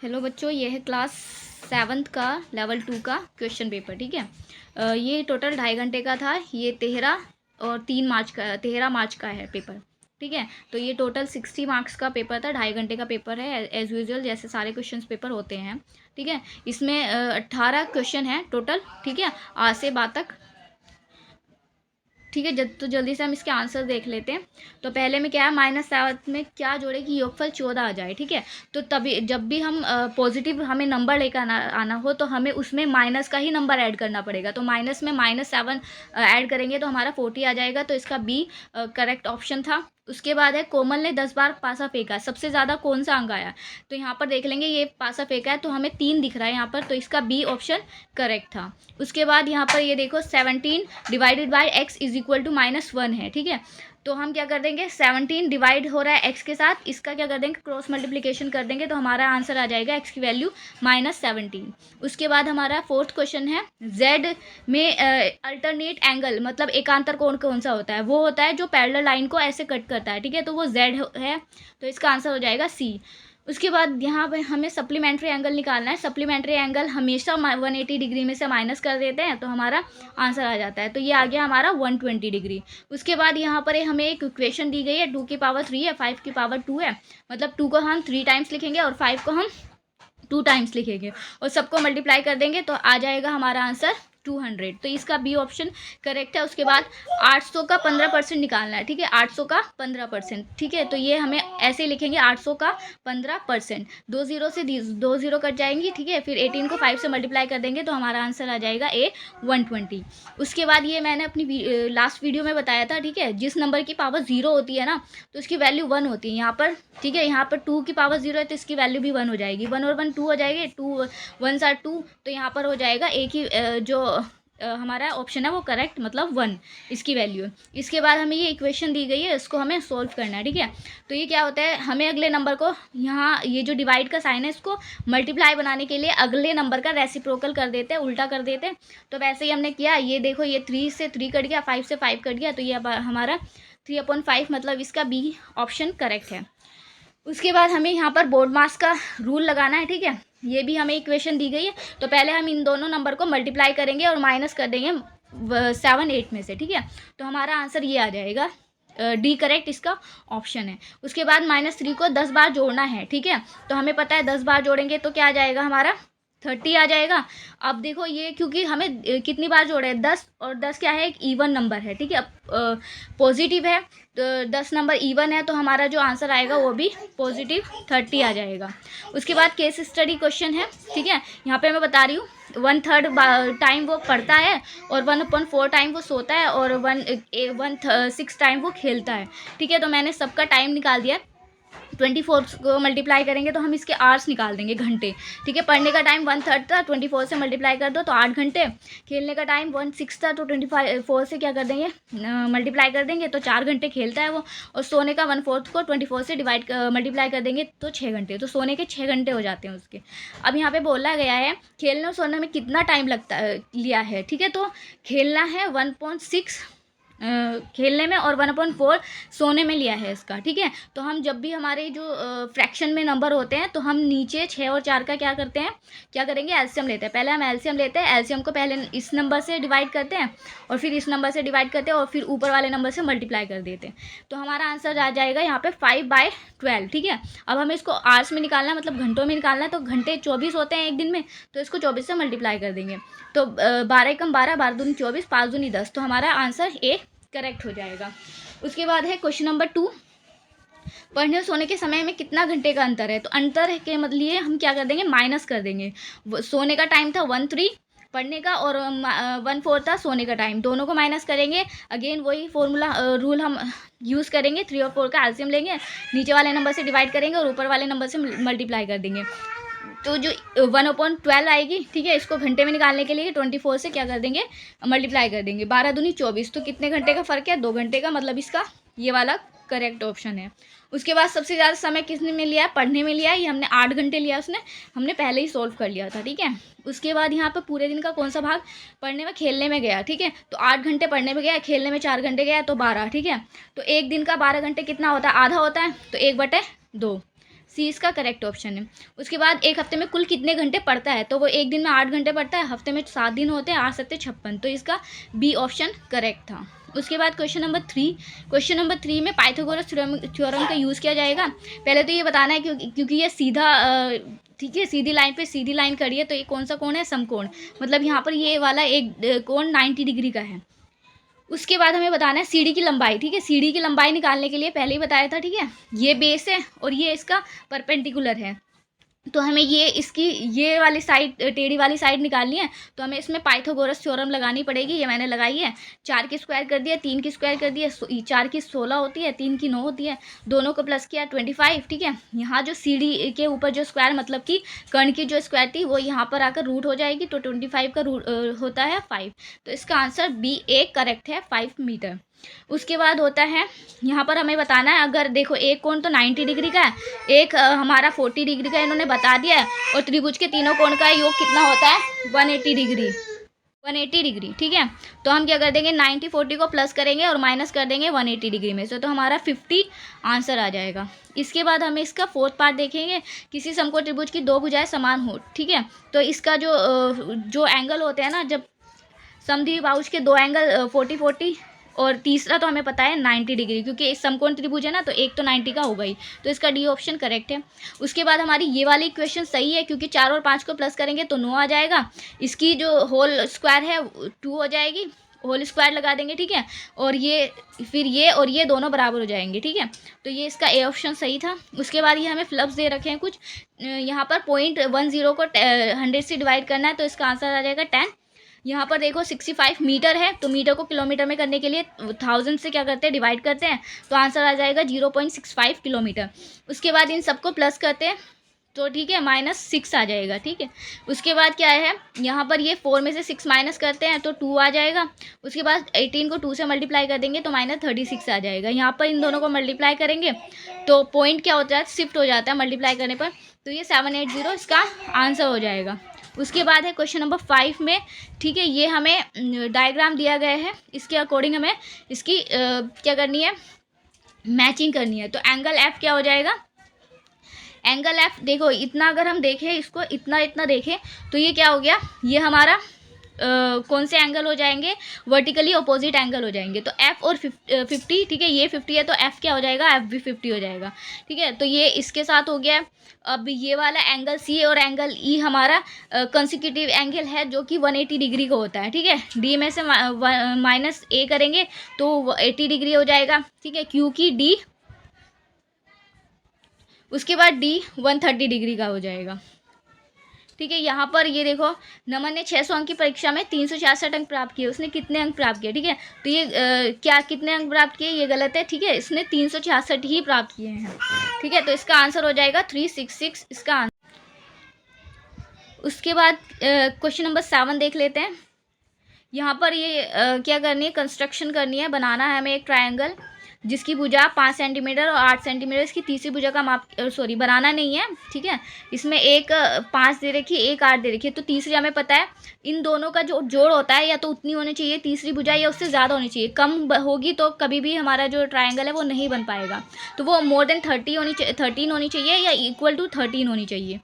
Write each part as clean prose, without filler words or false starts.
Hello बच्चों, ये है क्लास 7th का लेवल 2 का क्वेश्चन पेपर। ठीक है, ये टोटल 2.5 घंटे का था। ये 13 मार्च का है पेपर। ठीक है, तो ये टोटल 60 मार्क्स का पेपर था। 2.5 घंटे का पेपर है, एज यूजुअल जैसे सारे क्वेश्चन पेपर होते हैं। ठीक है, इसमें 18 क्वेश्चन है टोटल। ठीक है, आ से बा तक। ठीक है, तो जल्दी से हम इसके आंसर देख लेते हैं। तो पहले में क्या है, -7 में क्या जोड़े कि योगफल 14 आ जाए। ठीक है, तो तभी जब भी हम पॉजिटिव हमें नंबर लेकर आना हो तो हमें उसमें माइनस का ही नंबर ऐड करना पड़ेगा। तो माइनस में -7 ऐड करेंगे तो हमारा 40 आ जाएगा। तो इसका बी करेक्ट ऑप्शन था। उसके बाद है कोमल ने 10 बार पासा फेंका, सबसे ज़्यादा कौन सा अंक आया। तो यहाँ पर देख लेंगे, ये पासा फेंका है तो हमें 3 दिख रहा है यहाँ पर, तो इसका बी ऑप्शन करेक्ट था। उसके बाद यहाँ पर ये देखो 17 divided by x is equal to -1 है। ठीक है, तो हम क्या कर देंगे, 17 डिवाइड हो रहा है x के साथ, इसका क्या कर देंगे, क्रॉस मल्टीप्लिकेशन कर देंगे तो हमारा आंसर आ जाएगा x की वैल्यू -17। उसके बाद हमारा 4th क्वेश्चन है, z में अल्टरनेट एंगल मतलब एकांतर कोण कौन सा होता है। वो होता है जो पैरेलल लाइन को ऐसे कट करता है। ठीक है, तो वो z है, तो इसका आंसर हो जाएगा सी। उसके बाद यहाँ पे हमें सप्लीमेंट्री एंगल निकालना है। सप्लीमेंट्री एंगल हमेशा 180 डिग्री में से माइनस कर देते हैं तो हमारा आंसर आ जाता है। तो ये आ गया हमारा 120 डिग्री। उसके बाद यहाँ पर हमें एक इक्वेशन दी गई है, 2 की पावर 3 है, 5 की पावर 2 है। मतलब 2 को हम 3 टाइम्स लिखेंगे और 5 को हम 2 टाइम्स लिखेंगे और सबको मल्टीप्लाई कर देंगे तो आ जाएगा हमारा आंसर 200। तो इसका बी ऑप्शन करेक्ट है। उसके बाद 800 का 15% निकालना है। ठीक है, 800 का 15%। ठीक है, तो ये हमें ऐसे लिखेंगे, 800 का 15%। 2 जीरो से 2 जीरो कट जाएंगी। ठीक है, फिर 18 को 5 से मल्टीप्लाई कर देंगे तो हमारा आंसर आ जाएगा ए 120। उसके बाद ये मैंने अपनी लास्ट वीडियो में बताया था। ठीक है, जिस नंबर की पावर 0 होती है ना तो उसकी वैल्यू 1 होती है यहाँ पर। ठीक है, यहाँ पर 2 की पावर 0 है तो इसकी वैल्यू भी 1 हो जाएगी। 1 और 1 2 हो जाएगी, 2 1 आर 2, तो यहाँ पर हो जाएगा एक ही जो हमारा ऑप्शन है वो करेक्ट, मतलब 1 इसकी वैल्यू। इसके बाद हमें ये इक्वेशन दी गई है, इसको हमें सोल्व करना है। ठीक है, तो ये क्या होता है, हमें अगले नंबर को यहाँ ये जो डिवाइड का साइन है इसको मल्टीप्लाई बनाने के लिए अगले नंबर का रेसिप्रोकल कर देते हैं, उल्टा कर देते हैं। तो वैसे ही हमने किया। ये देखो, ये 3 से 3 कट गया, 5 से 5 कट गया, तो ये हमारा 3/5 मतलब इसका बी ऑप्शन करेक्ट है। उसके बाद हमें यहाँ पर बोर्ड मास का रूल लगाना है। ठीक है, ये भी हमें इक्वेशन दी गई है। तो पहले हम इन दोनों नंबर को मल्टीप्लाई करेंगे और माइनस कर देंगे 7 8 में से। ठीक है, तो हमारा आंसर ये आ जाएगा, डी करेक्ट इसका ऑप्शन है। उसके बाद -3 को 10 बार जोड़ना है। ठीक है, तो हमें पता है 10 बार जोड़ेंगे तो क्या आ जाएगा, हमारा 30 आ जाएगा। अब देखो ये क्योंकि हमें कितनी बार जोड़े हैं, 10, और 10 क्या है, एक इवन नंबर है। ठीक है, पॉजिटिव है तो 10 नंबर इवन है तो हमारा जो आंसर आएगा वो भी पॉजिटिव 30 आ जाएगा। उसके बाद केस स्टडी क्वेश्चन है। ठीक है, यहाँ पे मैं बता रही हूँ, 1/3 टाइम वो पढ़ता है और 1/4 टाइम वो सोता है और 1/6 टाइम वो खेलता है। ठीक है, तो मैंने सबका टाइम निकाल दिया। 24 को मल्टीप्लाई करेंगे तो हम इसके आवर्स निकाल देंगे, घंटे। ठीक है, पढ़ने का टाइम 1/3 था, 24 से मल्टीप्लाई कर दो तो 8 घंटे। खेलने का टाइम 1/6 था तो 24 से क्या कर देंगे, मल्टीप्लाई कर देंगे तो 4 घंटे खेलता है वो। और सोने का 1/4 को 24 से मल्टीप्लाई कर देंगे तो 6 घंटे। तो सोने के 6 घंटे हो जाते हैं उसके। अब यहाँ पे बोला गया है खेलने और सोने में कितना टाइम लिया है। ठीक है, तो खेलना है 1.6 खेलने में और 1/4 सोने में लिया है इसका। ठीक है, तो हम जब भी हमारे जो फ्रैक्शन में नंबर होते हैं तो हम नीचे 6 और 4 का क्या करते हैं, क्या करेंगे, एलसीएम लेते हैं। पहले हम एलसीएम लेते हैं, एलसीएम को पहले इस नंबर से डिवाइड करते हैं और फिर इस नंबर से डिवाइड करते हैं और फिर ऊपर वाले नंबर से मल्टीप्लाई कर देते हैं। तो हमारा आंसर आ जाएगा यहाँ पे 5/12। ठीक है, अब हमें इसको आवर्स में निकालना है, मतलब घंटों में निकालना है। तो घंटे 24 होते हैं एक दिन में, तो इसको 24 से मल्टीप्लाई कर देंगे तो 12 कम 12, 12 दूनी 24, 5 दूनी 10, तो हमारा आंसर ए करेक्ट हो जाएगा। उसके बाद है क्वेश्चन नंबर 2, पढ़ने और सोने के समय में कितना घंटे का अंतर है। तो अंतर के मतलब लिए हम क्या कर देंगे, माइनस कर देंगे। सोने का टाइम था 1/3 पढ़ने का और 1/4 था सोने का टाइम, दोनों को माइनस करेंगे। अगेन वही फॉर्मूला रूल हम यूज़ करेंगे, 3 और 4 का एलसीएम लेंगे, नीचे वाले नंबर से डिवाइड करेंगे और ऊपर वाले नंबर से मल्टीप्लाई कर देंगे। तो जो 1/12 आएगी, ठीक है, इसको घंटे में निकालने के लिए 24 से क्या कर देंगे, मल्टीप्लाई कर देंगे। 12 दूनी 24, तो कितने घंटे का फ़र्क है, 2 घंटे का, मतलब इसका ये वाला करेक्ट ऑप्शन है। उसके बाद सबसे ज़्यादा समय किसने में लिया है, पढ़ने में लिया है। ये हमने 8 घंटे लिया, उसने हमने पहले ही सॉल्व कर लिया था। ठीक है, उसके बाद यहाँ पर पूरे दिन का कौन सा भाग पढ़ने में खेलने में गया। ठीक है, तो 8 घंटे पढ़ने में गया, खेलने में 4 घंटे गया, तो 12। ठीक है, तो एक दिन का 12 घंटे कितना होता है, आधा होता है, तो 1/2 सी इसका करेक्ट ऑप्शन है। उसके बाद एक हफ्ते में कुल कितने घंटे पढ़ता है, तो वो एक दिन में 8 घंटे पढ़ता है, हफ्ते में 7 दिन होते हैं, 8 7 56, तो इसका बी ऑप्शन करेक्ट था। उसके बाद क्वेश्चन नंबर 3 में पाइथागोरस थ्योरम का यूज़ किया जाएगा। पहले तो ये बताना है क्योंकि ये सीधा ठीक है, सीधी लाइन पे सीधी लाइन करी है, तो ये कौन सा कोण है, समकोण, मतलब यहाँ पर ये वाला एक कोण 90 डिग्री का है। उसके बाद हमें बताना है सीढ़ी की लंबाई, ठीक है, सीढ़ी की लंबाई निकालने के लिए पहले ही बताया था, ठीक है, ये बेस है और ये इसका परपेंडिकुलर है, तो हमें ये वाली साइड, टेढ़ी वाली साइड निकालनी है, तो हमें इसमें पाइथागोरस थ्योरम लगानी पड़ेगी। ये मैंने लगाई है, 4 की स्क्वायर कर दिया, 3 की स्क्वायर कर दिया, 4 की 16 होती है, 3 की 9 होती है, दोनों को प्लस किया 25, ठीक है। यहाँ जो सीढ़ी के ऊपर जो स्क्वायर मतलब कि कर्ण की जो स्क्वायर थी वो यहाँ पर आकर रूट हो जाएगी, तो 25 का रूट होता है 5, तो इसका आंसर बी ए करेक्ट है, 5 मीटर। उसके बाद होता है यहाँ पर हमें बताना है, अगर देखो एक कोण तो 90 डिग्री का है, एक हमारा 40 डिग्री का इन्होंने बता दिया है, और त्रिभुज के तीनों कोण का योग कितना होता है, 180 डिग्री, 180 डिग्री, ठीक है। तो हम क्या कर देंगे, 90 40 को प्लस करेंगे और माइनस कर देंगे 180 डिग्री में से, तो हमारा 50 आंसर आ जाएगा। इसके बाद हमें इसका 4th पार्ट देखेंगे, किसी समकोण त्रिभुज की 2 भुजाएं समान हो, ठीक है, तो इसका जो एंगल होते हैं ना, जब समद्विबाहुज के 2 एंगल 40 40 और तीसरा तो हमें पता है 90 डिग्री, क्योंकि इस समकोण त्रिभुज है ना, तो एक तो 90 का होगा ही, तो इसका डी ऑप्शन करेक्ट है। उसके बाद हमारी ये वाली इक्वेशन सही है, क्योंकि 4 और 5 को प्लस करेंगे तो 9 आ जाएगा, इसकी जो होल स्क्वायर है 2 हो जाएगी, होल स्क्वायर लगा देंगे, ठीक है, और ये फिर ये और ये दोनों बराबर हो जाएंगे, ठीक है, तो ये इसका ए ऑप्शन सही था। उसके बाद ये हमें फ्लक्स दे रखे हैं कुछ, यहाँ पर 0.10 को 100 से डिवाइड करना है, तो इसका आंसर आ जाएगा 10। यहाँ पर देखो 65 मीटर है, तो मीटर को किलोमीटर में करने के लिए 1000 से क्या करते हैं, डिवाइड करते हैं, तो आंसर आ जाएगा 0.65 किलोमीटर। उसके बाद इन सबको प्लस करते हैं, तो ठीक है, -6 आ जाएगा, ठीक है। उसके बाद क्या है, यहाँ पर ये 4 में से 6 माइनस करते हैं तो 2 आ जाएगा। उसके बाद 18 को 2 से मल्टीप्लाई कर देंगे तो -36 आ जाएगा। यहाँ पर इन दोनों को मल्टीप्लाई करेंगे तो पॉइंट क्या होता है, शिफ्ट हो जाता है मल्टीप्लाई करने पर, तो ये 780 इसका आंसर हो जाएगा। उसके बाद है क्वेश्चन नंबर 5 में, ठीक है, ये हमें डायग्राम दिया गया है, इसके अकॉर्डिंग हमें इसकी क्या करनी है, मैचिंग करनी है। तो एंगल एफ क्या हो जाएगा, एंगल एफ देखो इतना, अगर हम देखें इसको इतना देखें तो ये क्या हो गया, ये हमारा कौन से एंगल हो जाएंगे, वर्टिकली अपोजिट एंगल हो जाएंगे, तो एफ और 50, ठीक है, ये 50 है तो एफ क्या हो जाएगा, एफ भी 50 हो जाएगा, ठीक है, तो ये इसके साथ हो गया। अब ये वाला एंगल सी और एंगल ई हमारा कंसेक्यूटिव एंगल है, जो कि 180 डिग्री का होता है, ठीक है, डी में से माइनस ए करेंगे तो 80 डिग्री हो जाएगा, ठीक है, क्योंकि डी, उसके बाद डी 130 डिग्री का हो जाएगा, ठीक है। यहाँ पर ये देखो, नमन ने 600 अंक की परीक्षा में 366 अंक प्राप्त किए, उसने कितने अंक प्राप्त किए, ठीक है, तो ये क्या कितने अंक प्राप्त किए, ये गलत है, ठीक है, इसने 366 ही प्राप्त किए हैं, ठीक है, तो इसका आंसर हो जाएगा 366 इसका आंसर। उसके बाद क्वेश्चन नंबर 7 देख लेते हैं। यहाँ पर ये क्या करनी है, कंस्ट्रक्शन करनी है, बनाना है हमें एक ट्रायंगल जिसकी भुजा 5 सेंटीमीटर और 8 सेंटीमीटर, इसकी तीसरी भुजा का माप, सॉरी बनाना नहीं है, ठीक है, इसमें एक 5 दे रखी है, एक 8 दे रखी है, तो तीसरी हमें पता है इन दोनों का जो जोड़ होता है या तो उतनी होनी चाहिए तीसरी भुजा, या उससे ज़्यादा होनी चाहिए, कम होगी तो कभी भी हमारा जो ट्रायंगल है वो नहीं बन पाएगा, तो वो मोर देन 13 होनी चाहिए या इक्वल टू 13 होनी चाहिए।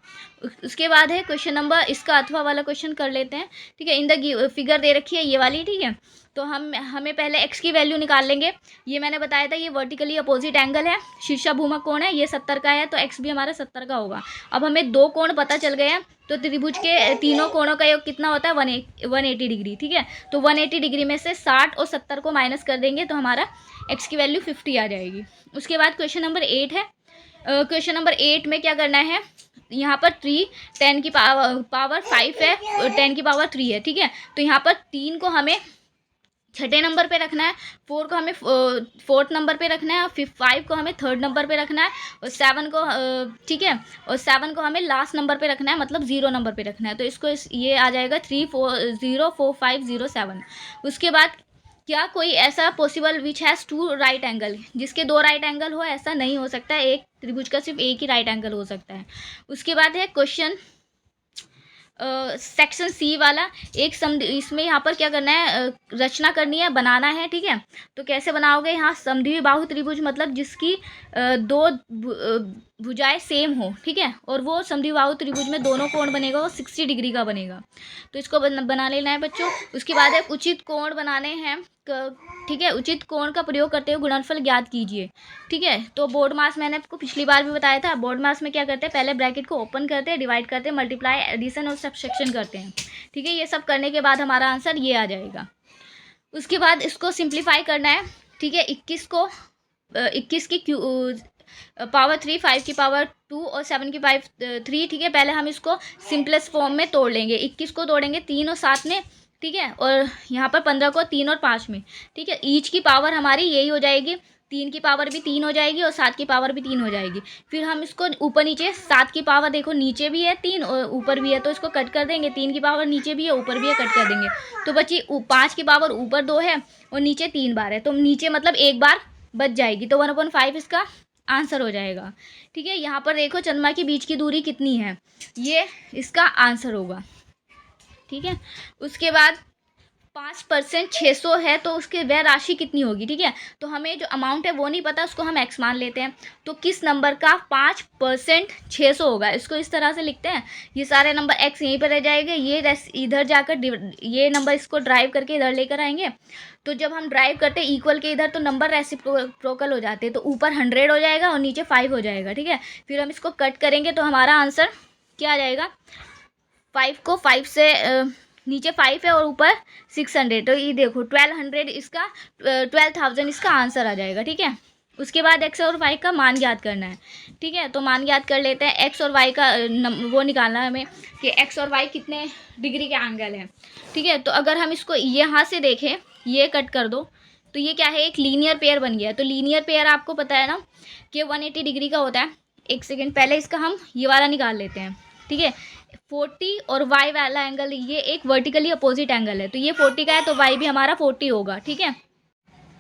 उसके बाद है क्वेश्चन नंबर, इसका अथवा वाला क्वेश्चन कर लेते हैं, ठीक है, इन द फिगर दे रखी है ये वाली, ठीक है, तो हमें पहले x की वैल्यू निकाल लेंगे। ये मैंने बताया था, ये वर्टिकली अपोजिट एंगल है, शीर्षा भूमक कोण है, ये 70 का है, तो x भी हमारा 70 का होगा। अब हमें 2 कोण पता चल गए हैं, तो त्रिभुज के तीनों कोणों का योग कितना होता है, 180 डिग्री, ठीक है, तो 180 डिग्री में से 60 और 70 को माइनस कर देंगे तो हमारा x की वैल्यू 50 आ जाएगी। उसके बाद क्वेश्चन नंबर 8 है। क्वेश्चन नंबर 8 में क्या करना है, यहाँ पर 3 10 की पावर 5 है, 10 की पावर 3 है, ठीक है, तो यहाँ पर 3 को हमें छठे नंबर पे रखना है, 4 को हमें 4th नंबर पे रखना है, और फिर 5 को हमें 3rd नंबर पे रखना है, और 7 को ठीक है, और 7 को हमें लास्ट नंबर पे रखना है, मतलब 0 नंबर पे रखना है, तो इसको ये आ जाएगा 3 4 0 4 5 0 7। उसके बाद क्या कोई ऐसा possible which has 2 right angle, जिसके 2 राइट एंगल हो, ऐसा नहीं हो सकता है, एक त्रिभुज का सिर्फ एक ही राइट एंगल हो सकता है। उसके बाद है क्वेश्चन सेक्शन सी वाला, इसमें यहाँ पर क्या करना है, रचना करनी है, बनाना है, ठीक है, तो कैसे बनाओगे, यहाँ समद्विबाहु त्रिभुज मतलब जिसकी भुजाएं सेम हो, ठीक है, और वो समद्विबाहु त्रिभुज में दोनों कोण बनेगा वो 60 डिग्री का बनेगा। तो इसको बना लेना है बच्चों। उसके बाद एक उचित कोण बनाने हैं, ठीक है, उचित कोण का प्रयोग करते हुए गुणनफल ज्ञात कीजिए, ठीक है। तो बोर्ड मास मैंने आपको पिछली बार भी बताया था। बोर्ड मास में क्या करते हैं, पहले ब्रैकेट को ओपन करते हैं, डिवाइड करते हैं, मल्टीप्लाई, एडिशन और सब्सट्रैक्शन करते हैं, ठीक है। ये सब करने के बाद हमारा आंसर ये आ जाएगा। उसके बाद इसको सिंप्लीफाई करना है, ठीक है। 21 की पावर 3, 5 की पावर 2 और 7 की पावर 3, ठीक है। पहले हम इसको सिंपलेस्ट फॉर्म में तोड़ लेंगे। 21 को तोड़ेंगे 3 और 7 में, ठीक है, और यहाँ पर 15 को 3 और 5 में, ठीक है। ईच की पावर हमारी यही हो जाएगी, 3 की पावर भी 3 हो जाएगी और 7 की पावर भी 3 हो जाएगी। फिर हम इसको ऊपर नीचे, 7 की पावर देखो नीचे भी है 3 और ऊपर भी है, तो इसको कट कर देंगे। 3 की पावर नीचे भी है ऊपर भी है, कट कर देंगे। तो बच्ची 5 की पावर ऊपर 2 है और नीचे 3 बार है, तो नीचे मतलब एक बार बच जाएगी, तो 1/5 इसका आंसर हो जाएगा, ठीक है। यहाँ पर देखो चंद्रमा के बीच की दूरी कितनी है, ये इसका आंसर होगा, ठीक है। उसके बाद 5% 600 है, तो उसके वह राशि कितनी होगी, ठीक है। तो हमें जो अमाउंट है वो नहीं पता, उसको हम एक्स मान लेते हैं। तो किस नंबर का 5% 600 होगा, इसको इस तरह से लिखते हैं। ये सारे नंबर एक्स यहीं पर रह जाएंगे, ये इधर जाकर ये नंबर इसको ड्राइव करके इधर लेकर आएंगे। तो जब हम ड्राइव करते हैं इक्वल के इधर, तो नंबर रेसिप्रोकल हो जाते हैं, तो ऊपर 100 हो जाएगा और नीचे 5 हो जाएगा, ठीक है। फिर हम इसको कट करेंगे तो हमारा आंसर क्या आ जाएगा, 5 को 5 से नीचे 5 है और ऊपर 600, तो ये देखो 1200 इसका 12,000 इसका आंसर आ जाएगा, ठीक है। उसके बाद एक्स और वाई का मान ज्ञात करना है, ठीक है। तो मान ज्ञात कर लेते हैं। एक्स और वाई का वो निकालना है हमें कि एक्स और वाई कितने डिग्री के एंगल हैं, ठीक है। तो अगर हम इसको यहाँ से देखें, ये कट कर दो, तो ये क्या है, एक लीनियर पेयर बन गया है। तो लीनियर पेयर आपको पता है ना कि 180 डिग्री का होता है। एक सेकेंड पहले इसका हम ये वाला निकाल लेते हैं, ठीक है। 40 और वाई वाला एंगल ये एक वर्टिकली अपोजिट एंगल है, तो ये 40 का है तो वाई भी हमारा 40 होगा, ठीक है।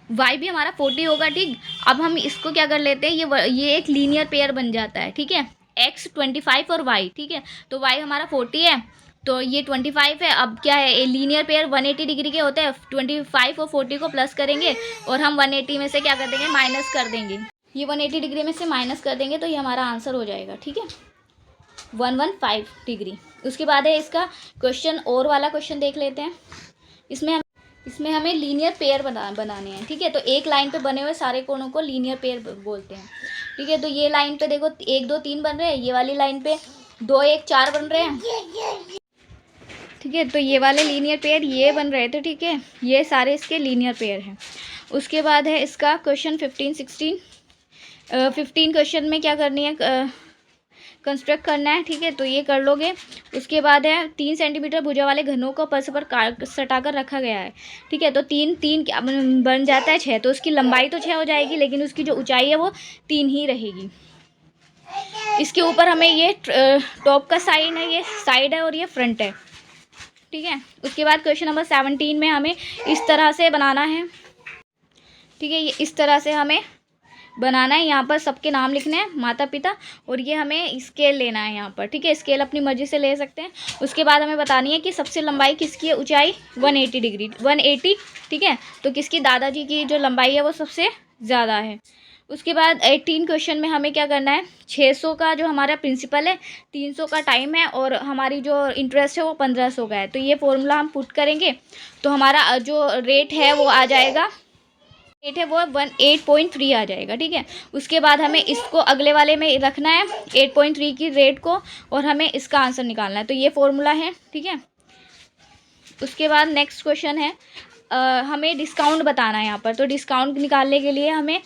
वाई भी हमारा 40 होगा, ठीक। अब हम इसको क्या कर लेते हैं, ये एक लीनियर पेयर बन जाता है, ठीक है। एक्स 25 और वाई, ठीक है। तो वाई हमारा 40 है, तो ये 25 है। अब क्या है, लीनियर पेयर 180 डिग्री के होते हैं। 25 और 40 को प्लस करेंगे और हम 180 में से क्या कर देंगे, माइनस कर देंगे। ये 180 डिग्री में से माइनस कर देंगे तो ये हमारा आंसर हो जाएगा, ठीक है, 115 डिग्री। उसके बाद है इसका क्वेश्चन, और वाला क्वेश्चन देख लेते हैं। इसमें हमें लीनियर पेयर बनाने हैं, ठीक है। तो एक लाइन पे बने हुए सारे कोणों को लीनियर पेयर बोलते हैं, ठीक है। तो ये लाइन पे देखो 1 2 3 बन रहे हैं, ये वाली लाइन पे 2 1 4 बन रहे हैं, ठीक है। तो ये वाले लीनियर पेयर ये बन रहे थे, ठीक है। ये सारे इसके लीनियर पेयर हैं। उसके बाद है इसका क्वेश्चन 15 16। 15 क्वेश्चन में क्या करनी है, कंस्ट्रक्ट करना है, ठीक है। तो ये कर लोगे। उसके बाद है 3 सेंटीमीटर भुजा वाले घनों को परस्पर सटाकर रखा गया है, ठीक है। तो 3 3 क्या बन जाता है 6, तो उसकी लंबाई तो 6 हो जाएगी, लेकिन उसकी जो ऊंचाई है वो 3 ही रहेगी। इसके ऊपर हमें ये टॉप का साइड है, ये साइड है और ये फ्रंट है, ठीक है। उसके बाद क्वेश्चन नंबर 17 में हमें इस तरह से बनाना है, ठीक है। ये इस तरह से हमें बनाना है। यहाँ पर सबके नाम लिखने हैं, माता पिता, और ये हमें स्केल लेना है यहाँ पर, ठीक है। स्केल अपनी मर्जी से ले सकते हैं। उसके बाद हमें बतानी है कि सबसे लंबाई किसकी है, ऊंचाई 180 डिग्री 180, ठीक है। तो किसकी, दादाजी की जो लंबाई है वो सबसे ज़्यादा है। उसके बाद 18 क्वेश्चन में हमें क्या करना है, 600 का जो हमारा प्रिंसिपल है, 300 का टाइम है और हमारी जो इंटरेस्ट है वो 1500 का है। तो ये फॉर्मूला हम पुट करेंगे तो हमारा जो रेट है वो आ जाएगा, रेट है वो 8.3 आ जाएगा, ठीक है। उसके बाद हमें इसको अगले वाले में रखना है 8.3 की रेट को, और हमें इसका आंसर निकालना है। तो ये फॉर्मूला है, ठीक है। उसके बाद नेक्स्ट क्वेश्चन है, हमें डिस्काउंट बताना है यहाँ पर। तो डिस्काउंट निकालने के लिए हमें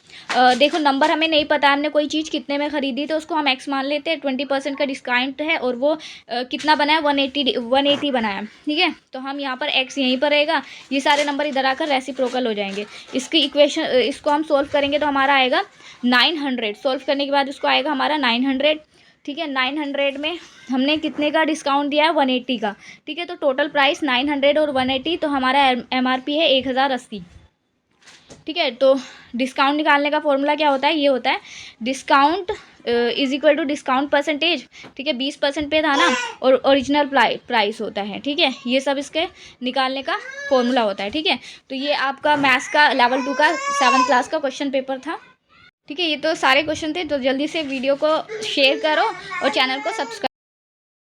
देखो नंबर हमें नहीं पता, हमने कोई चीज़ कितने में ख़रीदी तो उसको हम एक्स मान लेते हैं। 20% का डिस्काउंट है और वो कितना बना है, 180 बना है, ठीक है। तो हम यहाँ पर एक्स यहीं पर रहेगा, ये सारे नंबर इधर आकर रेसिप्रोकल हो जाएंगे। इसकी इक्वेशन, इसको हम सोल्व करेंगे तो हमारा आएगा 900। सोल्व करने के बाद उसको आएगा हमारा 900, ठीक है। 900 में हमने कितने का डिस्काउंट दिया है, 180 का, ठीक है। तो टोटल प्राइस 900 और 180, तो हमारा MRP है 1080, ठीक है। तो डिस्काउंट निकालने का फॉर्मूला क्या होता है, ये होता है discount is equal to discount percentage, ठीक है। 20% पे था ना, और ओरिजिनल प्राइस होता है, ठीक है। ये सब इसके निकालने का फॉर्मूला होता है, ठीक है। तो ये आपका मैथ्स का लेवल 2 का 7th क्लास का क्वेश्चन पेपर था, ठीक है, ये तो सारे क्वेश्चन थे। तो जल्दी से वीडियो को शेयर करो और चैनल को सब्सक्राइब